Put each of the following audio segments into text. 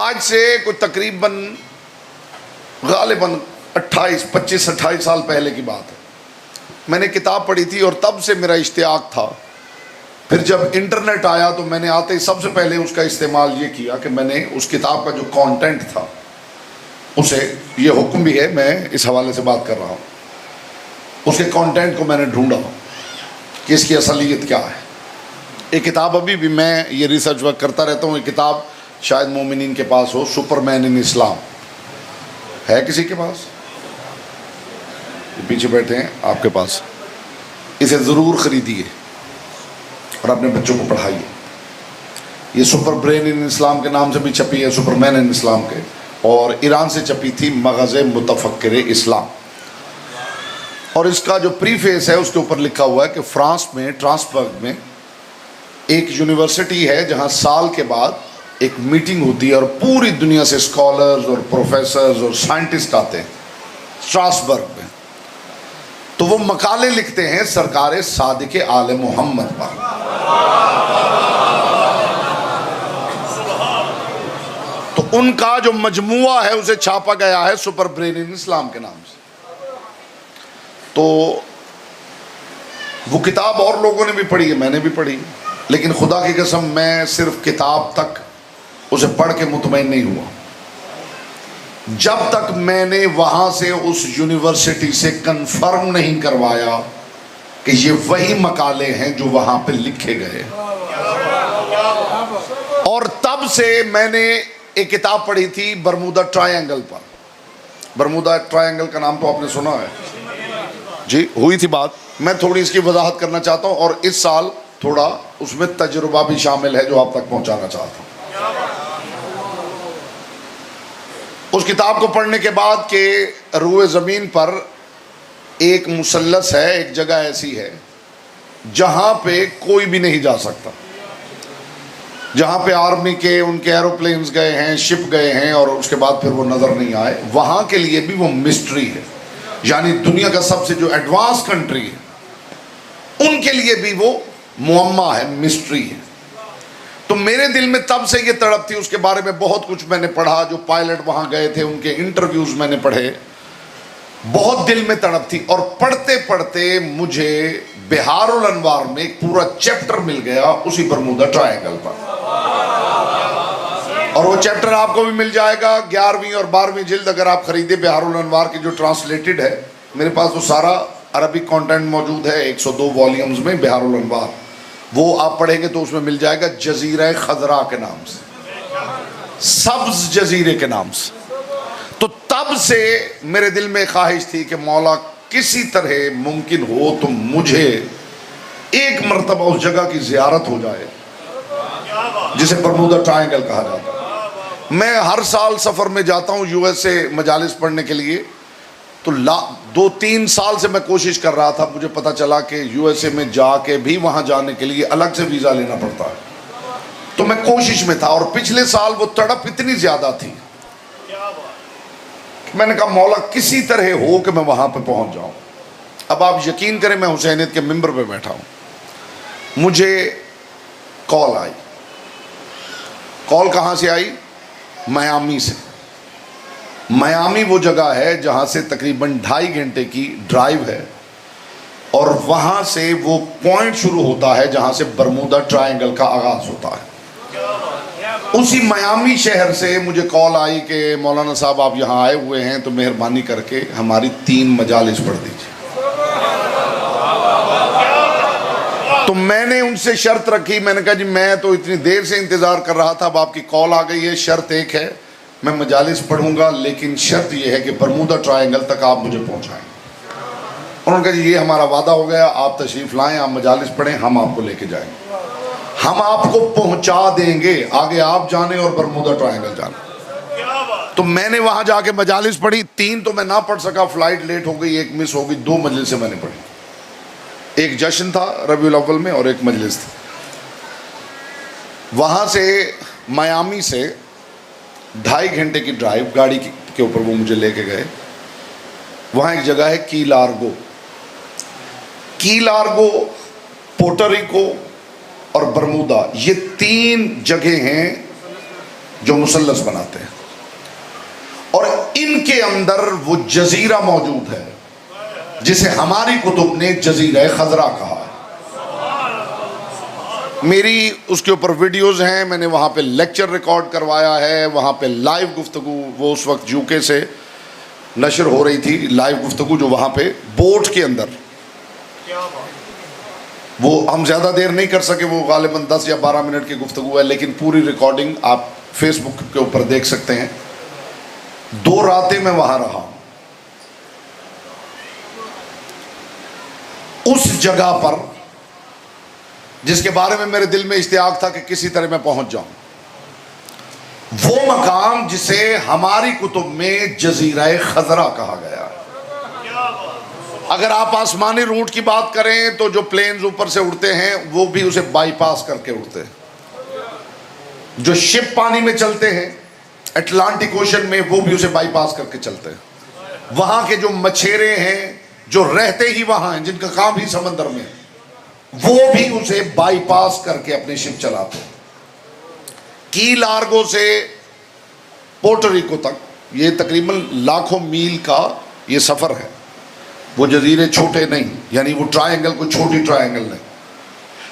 آج سے کوئی تقریباً غالباً 25-28 سال پہلے کی بات ہے، میں نے کتاب پڑھی تھی اور تب سے میرا اشتیاق تھا. پھر جب انٹرنیٹ آیا تو میں نے آتے ہی سب سے پہلے اس کا استعمال یہ کیا کہ میں نے اس کتاب کا جو کانٹینٹ تھا اسے، یہ حکم بھی ہے، میں اس حوالے سے بات کر رہا ہوں، اس کے کانٹینٹ کو میں نے ڈھونڈا کہ اس کی اصلیت کیا ہے. یہ کتاب ابھی بھی میں یہ ریسرچ ورک کرتا رہتا ہوں. یہ کتاب شاید مومنین کے پاس ہو، سپر مین ان اسلام، ہے کسی کے پاس؟ پیچھے بیٹھے ہیں آپ کے پاس. اسے ضرور خریدیے اور اپنے بچوں کو پڑھائیے. یہ سپر برین ان اسلام کے نام سے بھی چھپی ہے، سپر مین ان اسلام کے، اور ایران سے چھپی تھی مغز متفکر اسلام. اور اس کا جو پریفیس ہے اس کے اوپر لکھا ہوا ہے کہ فرانس میں ٹرانسبرگ میں ایک یونیورسٹی ہے جہاں سال کے بعد ایک میٹنگ ہوتی ہے اور پوری دنیا سے اسکالرز اور پروفیسرز اور سائنٹسٹ آتے ہیں اسٹراسبرگ میں. تو وہ مقالے لکھتے ہیں سرکار صادق آل محمد پر. تو ان کا جو مجموعہ ہے اسے چھاپا گیا ہے سپر برین ان اسلام کے نام سے. تو وہ کتاب اور لوگوں نے بھی پڑھی ہے، میں نے بھی پڑھی، لیکن خدا کی قسم میں صرف کتاب تک اسے پڑھ کے مطمئن نہیں ہوا جب تک میں نے وہاں سے اس یونیورسٹی سے کنفرم نہیں کروایا کہ یہ وہی مقالے ہیں جو وہاں پہ لکھے گئے. اور تب سے میں نے ایک کتاب پڑھی تھی برمودا ٹرائنگل پر. برمودا ٹرائنگل کا نام تو آپ نے سنا ہے جی، ہوئی تھی بات. میں تھوڑی اس کی وضاحت کرنا چاہتا ہوں اور اس سال تھوڑا اس میں تجربہ بھی شامل ہے جو آپ تک پہنچانا چاہتا ہوں. اس کتاب کو پڑھنے کے بعد کہ روئے زمین پر ایک مثلث ہے، ایک جگہ ایسی ہے جہاں پہ کوئی بھی نہیں جا سکتا، جہاں پہ آرمی کے ان کے ایروپلینز گئے ہیں، شپ گئے ہیں اور اس کے بعد پھر وہ نظر نہیں آئے. وہاں کے لیے بھی وہ مسٹری ہے، یعنی دنیا کا سب سے جو ایڈوانس کنٹری ہے ان کے لیے بھی وہ معمہ ہے، مسٹری ہے. تو میرے دل میں تب سے یہ تڑپ تھی. اس کے بارے میں بہت کچھ میں نے پڑھا، جو پائلٹ وہاں گئے تھے ان کے انٹرویوز میں نے پڑھے، بہت دل میں تڑپ تھی. اور پڑھتے پڑھتے مجھے بہار الانوار میں ایک پورا چیپٹر مل گیا اسی برمودا ٹرائنگل پر. اور وہ چیپٹر آپ کو بھی مل جائے گا 11ویں اور 12ویں جلد اگر آپ خریدے بہار الانوار کی جو ٹرانسلیٹڈ ہے. میرے پاس وہ سارا عربک کانٹینٹ موجود ہے 102 والیومز میں بہار الانوار. وہ آپ پڑھیں گے تو اس میں مل جائے گا جزیرہ خضرا کے نام سے، سبز جزیرے کے نام سے. تو تب سے میرے دل میں خواہش تھی کہ مولا کسی طرح ممکن ہو تو مجھے ایک مرتبہ اس جگہ کی زیارت ہو جائے جسے برمودا ٹرائنگل کہا جاتا ہے. میں ہر سال سفر میں جاتا ہوں یو ایس اے مجالس پڑھنے کے لیے. تو 2-3 سال سے میں کوشش کر رہا تھا. مجھے پتا چلا کہ یو ایس اے میں جا کے بھی وہاں جانے کے لیے الگ سے ویزا لینا پڑتا ہے. تو میں کوشش میں تھا اور پچھلے سال وہ تڑپ اتنی زیادہ تھی کہ میں نے کہا مولا کسی طرح ہو کہ میں وہاں پہ پہنچ جاؤں. اب آپ یقین کریں میں حسینیت کے ممبر پہ بیٹھا ہوں، مجھے کال آئی. کال کہاں سے آئی؟ میامی سے. میامی وہ جگہ ہے جہاں سے تقریباً 2.5 گھنٹے کی ڈرائیو ہے اور وہاں سے وہ پوائنٹ شروع ہوتا ہے جہاں سے برمودا ٹرائنگل کا آغاز ہوتا ہے. اسی میامی شہر سے مجھے کال آئی کہ مولانا صاحب آپ یہاں آئے ہوئے ہیں تو مہربانی کر کے ہماری 3 مجالس پڑھ دیجیے. تو میں نے ان سے شرط رکھی. میں نے کہا جی میں تو اتنی دیر سے انتظار کر رہا تھا، اب آپ کی کال آ گئی ہے. شرط ایک ہے، میں مجالس پڑھوں گا لیکن شرط یہ ہے کہ برمودا ٹرائنگل تک آپ مجھے پہنچائیں. انہوں نے کہا جی یہ ہمارا وعدہ ہو گیا، آپ تشریف لائیں، آپ مجالس پڑھیں، ہم آپ کو لے کے جائیں گے، ہم آپ کو پہنچا دیں گے، آگے آپ جانے اور برمودا ٹرائنگل جانے. تو میں نے وہاں جا کے مجالس پڑھی. 3 تو میں نہ پڑھ سکا، فلائٹ لیٹ ہو گئی، ایک مس ہو گئی. 2 مجلسیں میں نے پڑھی. ایک جشن تھا ربیع الاول میں اور ایک مجلس تھی. وہاں سے میامی سے 2.5 گھنٹے کی ڈرائیو گاڑی کے اوپر وہ مجھے لے کے گئے. وہاں ایک جگہ ہے کی لارگو. کی لارگو، پورٹو ریکو اور برمودا، یہ 3 جگہیں ہیں جو مثلث بناتے ہیں، اور ان کے اندر وہ جزیرہ موجود ہے جسے ہماری کتب نے جزیرہ خضرا کہا ہے۔ میری اس کے اوپر ویڈیوز ہیں، میں نے وہاں پہ لیکچر ریکارڈ کروایا ہے، وہاں پہ لائیو گفتگو، وہ اس وقت یو کے سے نشر ہو رہی تھی لائیو گفتگو، جو وہاں پہ بوٹ کے اندر، وہ ہم زیادہ دیر نہیں کر سکے، وہ غالباً 10 یا 12 منٹ کی گفتگو ہے، لیکن پوری ریکارڈنگ آپ فیس بک کے اوپر دیکھ سکتے ہیں۔ 2 راتیں میں وہاں رہا ہوں، اس جگہ پر جس کے بارے میں میرے دل میں اشتیاق تھا کہ کسی طرح میں پہنچ جاؤں، وہ مقام جسے ہماری کتب میں جزیرہ خضرا کہا گیا ہے۔ اگر آپ آسمانی روٹ کی بات کریں تو جو پلینز اوپر سے اڑتے ہیں وہ بھی اسے بائی پاس کر کے اڑتے ہیں، جو شپ پانی میں چلتے ہیں اٹلانٹک اوشن میں وہ بھی اسے بائی پاس کر کے چلتے ہیں۔ وہاں کے جو مچھیرے ہیں جو رہتے ہی وہاں ہیں، جن کا کام ہی سمندر میں ہے، وہ بھی اسے بائی پاس کر کے اپنے شپ چلاتے ہیں۔ کی لارگو سے پورٹوریکو تک یہ تقریباً لاکھوں میل کا یہ سفر ہے، وہ جزیرے چھوٹے نہیں، یعنی وہ ٹرائنگل کوئی چھوٹی ٹرائنگل نہیں۔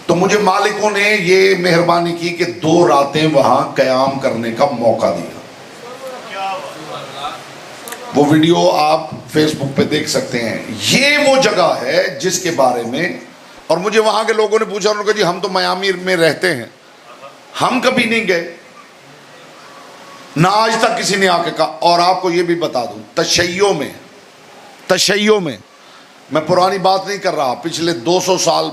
تو مجھے مالکوں نے یہ مہربانی کی کہ 2 راتیں وہاں قیام کرنے کا موقع دیا۔ وہ ویڈیو آپ فیس بک پہ دیکھ سکتے ہیں۔ یہ وہ جگہ ہے جس کے بارے میں، اور مجھے وہاں کے لوگوں نے پوچھا، انہوں نے کہا جی ہم تو میامی میں رہتے ہیں، ہم کبھی نہیں گئے، نہ آج تک کسی نے آ کے کہا۔ اور آپ کو یہ بھی بتا دوں، تشیع میں میں پرانی بات نہیں کر رہا، پچھلے 200 سال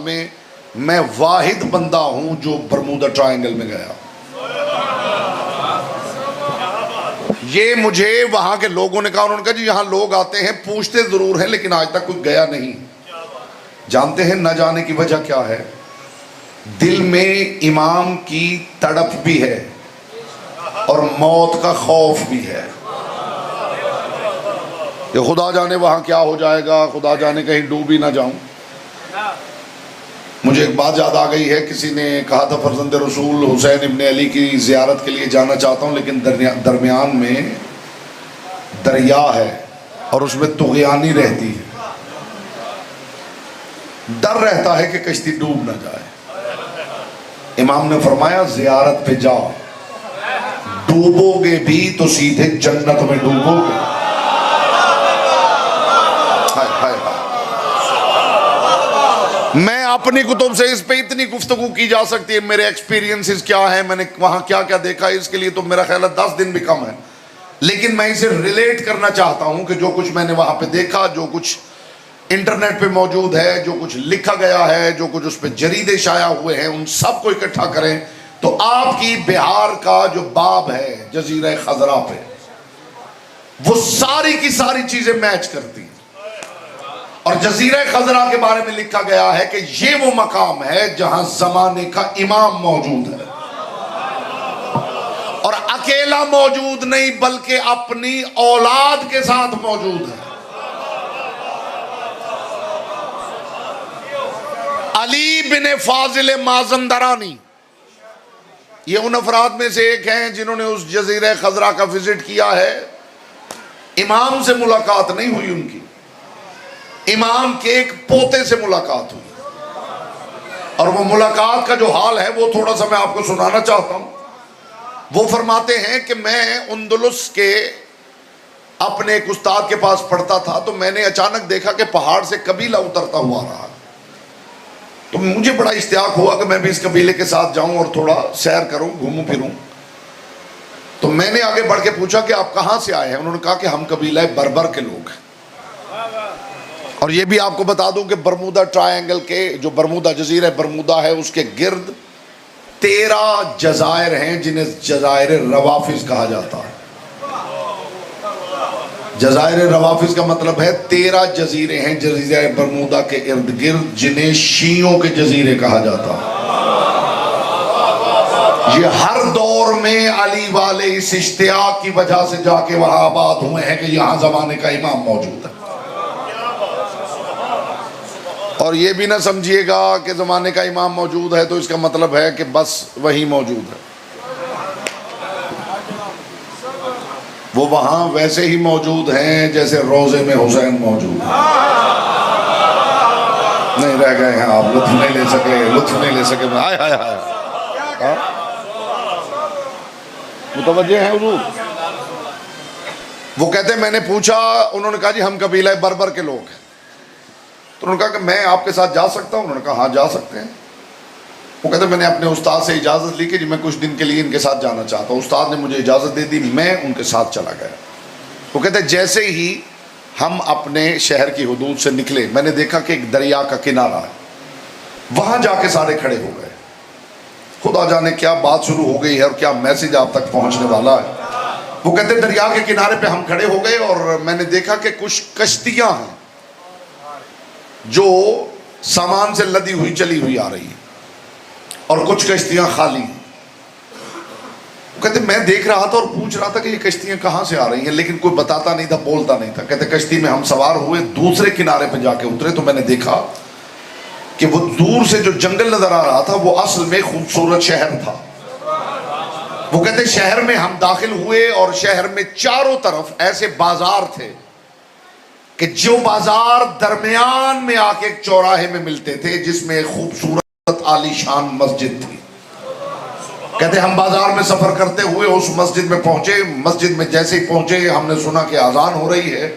میں واحد بندہ ہوں جو برمودا ٹرائنگل میں گیا۔ یہ مجھے وہاں کے لوگوں نے کہا، انہوں نے کہا جی یہاں لوگ آتے ہیں، پوچھتے ضرور ہیں لیکن آج تک کوئی گیا نہیں۔ جانتے ہیں نہ جانے کی وجہ کیا ہے؟ دل میں امام کی تڑپ بھی ہے اور موت کا خوف بھی ہے۔ یہ خدا جانے وہاں کیا ہو جائے گا، خدا جانے کہیں ڈوب ہی نہ جاؤں۔ مجھے ایک بات یاد آ گئی ہے، کسی نے کہا تھا فرزند رسول حسین ابن علی کی زیارت کے لیے جانا چاہتا ہوں، لیکن درمیان میں دریا ہے اور اس میں طغیانی رہتی ہے، ڈر رہتا ہے کہ کشتی ڈوب نہ جائے۔ امام نے فرمایا زیارت پہ جاؤ، ڈوبو گے بھی تو سیدھے جنت میں ڈوبو گے۔ میں اپنی کتب سے اس پہ اتنی گفتگو کی جا سکتی ہے، میرے ایکسپیرینسز کیا ہیں، میں نے وہاں کیا کیا دیکھا، اس کے لیے تو میرا خیال ہے 10 دن بھی کم ہے، لیکن میں اسے ریلیٹ کرنا چاہتا ہوں کہ جو کچھ میں نے وہاں پہ دیکھا، جو کچھ انٹرنیٹ پہ موجود ہے، جو کچھ لکھا گیا ہے، جو کچھ اس پہ جریدے شائع ہوئے ہیں، ان سب کو اکٹھا کریں تو آپ کی بہار کا جو باب ہے جزیرہ خضرا پہ، وہ ساری کی ساری چیزیں میچ کرتی ہیں۔ اور جزیرہ خضرا کے بارے میں لکھا گیا ہے کہ یہ وہ مقام ہے جہاں زمانے کا امام موجود ہے، اور اکیلا موجود نہیں بلکہ اپنی اولاد کے ساتھ موجود ہے۔ علی بن فاضل مازندرانی یہ ان افراد میں سے ایک ہیں جنہوں نے اس جزیرہ خضرا کا وزٹ کیا ہے۔ امام سے ملاقات نہیں ہوئی ان کی، امام کے ایک پوتے سے ملاقات ہوئی، اور وہ ملاقات کا جو حال ہے وہ تھوڑا سا میں آپ کو سنانا چاہتا ہوں۔ وہ فرماتے ہیں کہ میں اندلس کے اپنے ایک استاد کے پاس پڑھتا تھا، تو میں نے اچانک دیکھا کہ پہاڑ سے قبیلہ اترتا ہوا رہا، تو مجھے بڑا اشتیاق ہوا کہ میں بھی اس قبیلے کے ساتھ جاؤں اور تھوڑا سیر کروں، گھوموں پھروں۔ تو میں نے آگے بڑھ کے پوچھا کہ آپ کہاں سے آئے ہیں؟ انہوں نے کہا کہ ہم قبیلہ بربر کے لوگ ہیں۔ اور یہ بھی آپ کو بتا دوں کہ برمودا ٹرائنگل کے جو برمودا جزیرہ برمودا ہے، اس کے گرد 13 جزائر ہیں جنہیں جزائر روافظ کہا جاتا ہے۔ جزائر روافظ کا مطلب ہے 13 جزیرے ہیں جزیرہ برمودا کے ارد گرد جنہیں شیعوں کے جزیرے کہا جاتا ہے۔ یہ ہر دور میں علی والے اس اشتیاق کی وجہ سے جا کے وہاں آباد ہوئے ہیں کہ یہاں زمانے کا امام موجود ہے۔ اور یہ بھی نہ سمجھیے گا کہ زمانے کا امام موجود ہے تو اس کا مطلب ہے کہ بس وہی موجود ہے۔ وہ وہاں ویسے ہی موجود ہیں جیسے روضے میں حسین موجود ہیں. نہیں رہ گئے ہیں آپ, لطف نہیں لے سکے, لطف نہیں لے سکے. ہائے ہائے ہائے, متوجہ ہیں حضور؟ وہ کہتے ہیں میں نے پوچھا, انہوں نے کہا جی ہم قبیلہ بربر کے لوگ ہیں. تو انہوں نے کہا کہ میں آپ کے ساتھ جا سکتا ہوں؟ انہوں نے کہا ہاں جا سکتے ہیں. وہ کہتے ہیں میں نے اپنے استاد سے اجازت لی کہ جی میں کچھ دن کے لیے ان کے ساتھ جانا چاہتا ہوں. استاد نے مجھے اجازت دے دی, میں ان کے ساتھ چلا گیا. وہ کہتے ہیں جیسے ہی ہم اپنے شہر کی حدود سے نکلے, میں نے دیکھا کہ ایک دریا کا کنارہ ہے, وہاں جا کے سارے کھڑے ہو گئے. خدا جانے کیا بات شروع ہو گئی ہے اور کیا میسج آپ تک پہنچنے والا ہے. وہ کہتے ہیں دریا کے کنارے پہ ہم کھڑے ہو گئے اور میں نے دیکھا کہ کچھ کشتیاں ہیں جو سامان سے لدی ہوئی چلی ہوئی آ رہی ہیں اور کچھ کشتیاں خالی ہیں. کہتے میں دیکھ رہا تھا اور پوچھ رہا تھا کہ یہ کشتیاں کہاں سے آ رہی ہیں, لیکن کوئی بتاتا نہیں تھا, بولتا نہیں تھا. کہتے کشتی میں ہم سوار ہوئے, دوسرے کنارے پہ جا کے اترے تو میں نے دیکھا کہ وہ دور سے جو جنگل نظر آ رہا تھا وہ اصل میں خوبصورت شہر تھا. وہ کہتے شہر میں ہم داخل ہوئے اور شہر میں چاروں طرف ایسے بازار تھے کہ جو بازار درمیان میں آ کے ایک چوراہے میں ملتے تھے جس میں ایک خوبصورت عالی شان مسجد تھی. کہتے ہم بازار میں سفر کرتے ہوئے اس مسجد میں پہنچے. مسجد میں جیسے ہی پہنچے ہم نے سنا کہ اذان ہو رہی ہے,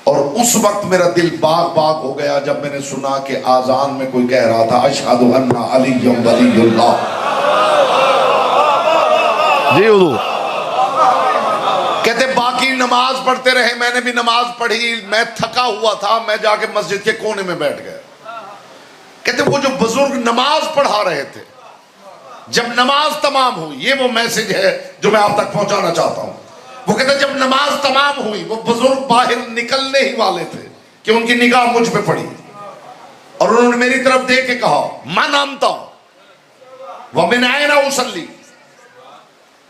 اور اس وقت میرا دل باغ باغ ہو گیا جب میں نے سنا کہ اذان میں کوئی کہہ رہا تھا اشہد ان علی ولی اللہ. جی حضور. کہتے باقی نماز پڑھتے رہے, میں نے بھی نماز پڑھی, میں تھکا ہوا تھا, میں جا کے مسجد کے کونے میں بیٹھ گیا. کہتے وہ جو بزرگ نماز پڑھا رہے تھے, جب نماز تمام ہوئی, یہ وہ میسج ہے جو میں آپ تک پہنچانا چاہتا ہوں. وہ کہتے جب نماز تمام ہوئی, وہ بزرگ باہر نکلنے ہی والے تھے کہ ان کی نگاہ مجھ پہ پڑی اور انہوں نے میری طرف دیکھ کے کہا من انت ومن این اصلی,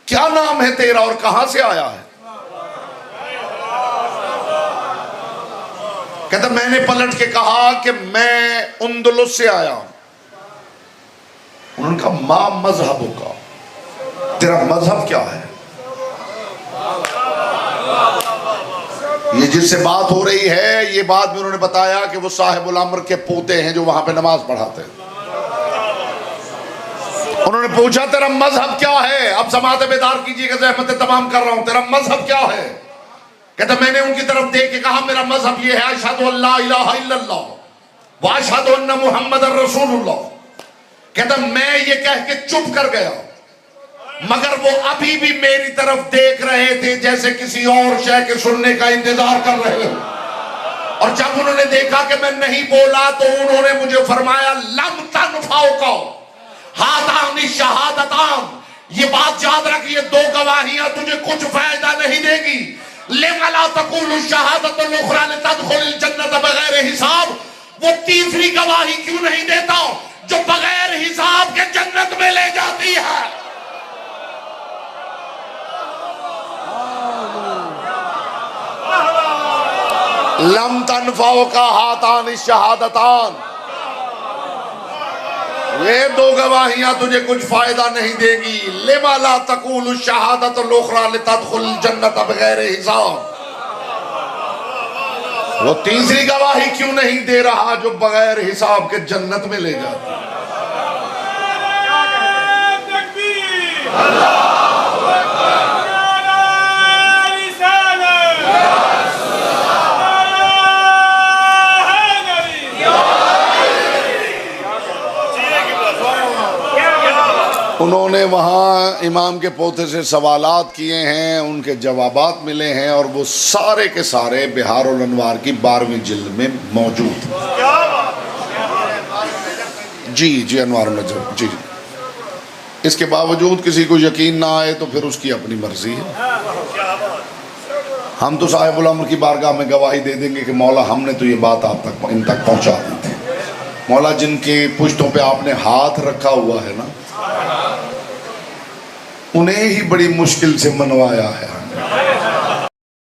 کیا نام ہے تیرا اور کہاں سے آیا ہے؟ کہتا میں نے پلٹ کے کہا کہ میں اندلس سے آیا ہوں. انہوں نے کہا ما مذہبوں کا, تیرا مذہب کیا ہے؟ یہ جس سے بات ہو رہی ہے یہ بات میں انہوں نے بتایا کہ وہ صاحب الامر کے پوتے ہیں جو وہاں پہ نماز پڑھاتے ہیں. انہوں نے پوچھا تیرا مذہب کیا ہے؟ اب سماعت بیدار کیجئے کہ زحمت تمام کر رہا ہوں, تیرا مذہب کیا ہے؟ کہتا میں نے ان کی طرف دیکھ کے کہا میرا مذہب یہ ہے اشہد ان لا الہ الا اللہ واشہد ان محمد رسول اللہ. کہتا میں یہ کہہ کے چپ کر گیا, مگر وہ ابھی بھی میری طرف دیکھ رہے تھے جیسے کسی اور شے کے سننے کا انتظار کر رہے ہو. اور جب انہوں نے دیکھا کہ میں نہیں بولا تو انہوں نے مجھے فرمایا لم تنفعک ہاتان الشہادتان, یہ بات یاد رکھ یہ دو گواہیاں تجھے کچھ فائدہ نہیں دے گی. لما لا تقول الشہادت الاخری لتدخل الجنت بغیر حساب, وہ تیسری گواہی کیوں نہیں دیتا جو بغیر حساب کے جنت میں لے جاتی ہے؟ لم تنفعک ہاتان الشہادتان, یہ دو گواہیاں تجھے کچھ فائدہ نہیں دے گی. لما لا تقول الشہادت الاخری لتدخل الجنت بغیر حساب, وہ تیسری گواہی کیوں نہیں دے رہا جو بغیر حساب کے جنت میں لے جاتی ہے؟ انہوں نے وہاں امام کے پوتے سے سوالات کیے ہیں, ان کے جوابات ملے ہیں, اور وہ سارے کے سارے بہار الانوار کی 12ویں جلد میں موجود ہیں. جی انوار میں جی. اس کے باوجود کسی کو یقین نہ آئے تو پھر اس کی اپنی مرضی ہے. ہم تو صاحب الامر کی بارگاہ میں گواہی دے دیں گے کہ مولا ہم نے تو یہ بات آپ تک ان تک پہنچا دی تھی. مولا جن کی پشتوں پہ آپ نے ہاتھ رکھا ہوا ہے نا, انہیں ہی بڑی مشکل سے منوایا ہے.